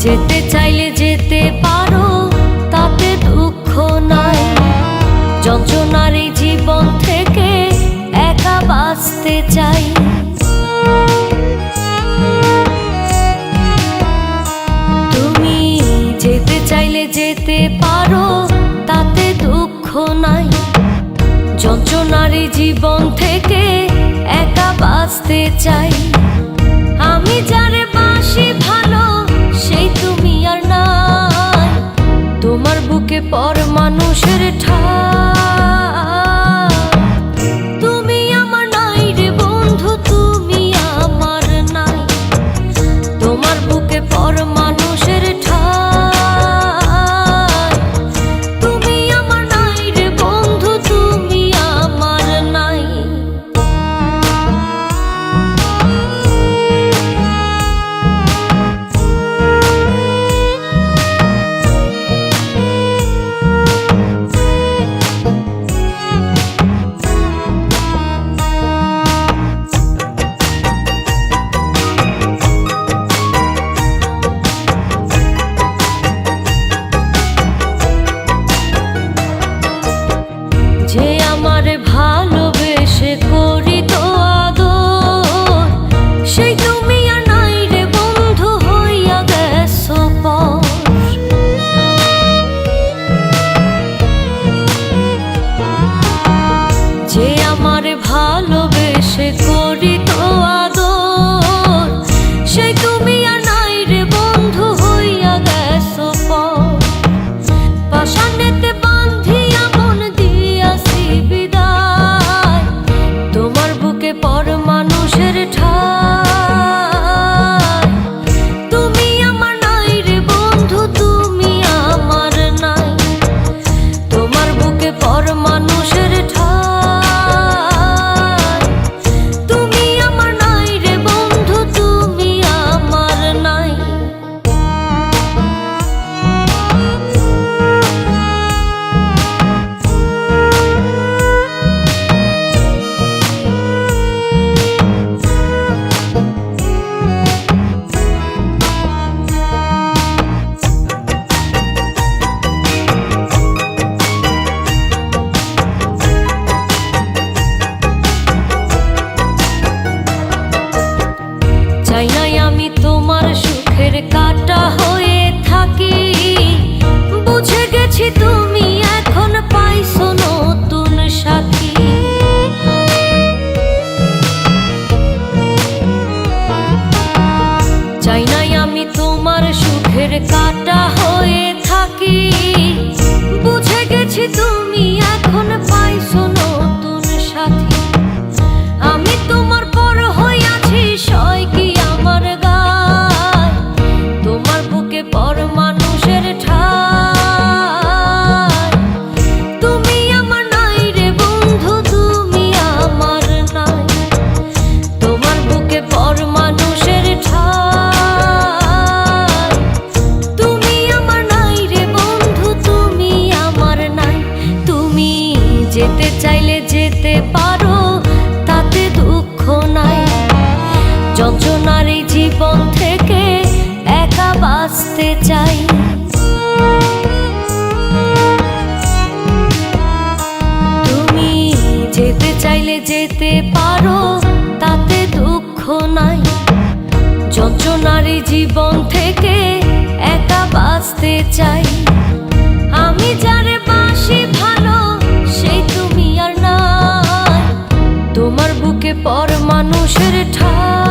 যেতে চাইলে যেতে পারো, তাতে দুঃখ নাই। যন্ত্রণার এই জীবন থেকে একা বাঁচতে চাই। তুমি যেতে চাইলে যেতে পারো, তাতে দুঃখ নাই। যন্ত্রণার এই জীবন থেকে একা বাঁচতে চাই। আমি যারে বাসি ভালো, সেই তুমি আর নাই। তোমার বুকে পর মানুষের ঠাই। তুমি আমার নাই রে বন্ধু, তুমি আমার নাই। তোমার বুকে পর মানুষের ঠাই। তুমি আমার নাই রে বন্ধু, তুমি আমার নাই। যে আমার ভালোবেসে করি তো আদর, সেই তুমি আর নাই রে বন্ধু, হইয়া গেছো পর। যে আমার ভালোবেসে করি তো আদর, সেই তুমি আর নাই রে বন্ধু, হইয়া গেছো পর। পাশানেতে বান্ধিয়া মন দিয়াছি বিদায়। তোমার বুকে পর মানুষের ঠাই। তুমি আমার নাই রে বন্ধু, তুমি আমার নাই। তোমার বুকে পর মানুষের ঠাই। তুমি আমার নাই রে বন্ধু, তুমি আমার নাই। চাই নাই আমি তোমার সুখের কাঁটা হয়ে থাকি। বুঝে গেছি তুমি এখন পাইছো নতুন সাথী। চাই নাই আমি তোমার সুখের কাঁটা হয়ে থাকি। বুঝে গেছি তুমি এখন পাইছো নতুন সাথী। আমি তোমার পর হইয়াছি, সয় কি আমার গায়। তোমার বুকে পর মানুষের ঠাই। তুমি আমার নাই রে বন্ধু, তুমি আমার নাই। তোমার বুকে পর মানুষের ঠাই। তুমি আমার নাই রে বন্ধু, তুমি আমার নাই। তুমি যেতে চাইলে যেতে পারো, তাতে দুঃখ নাই। যন্ত্রণার এই জীবন থেকে একা বাঁচতে চাই। তুমি যেতে চাইলে যেতে পারো, তাতে দুঃখ নাই। যন্ত্রণার এই জীবন থেকে একা বাঁচতে চাই। আমি যারে বাসি ভালো, সেই তুমি আর নাই। তোমার বুকে পর মানুষের ঠাই।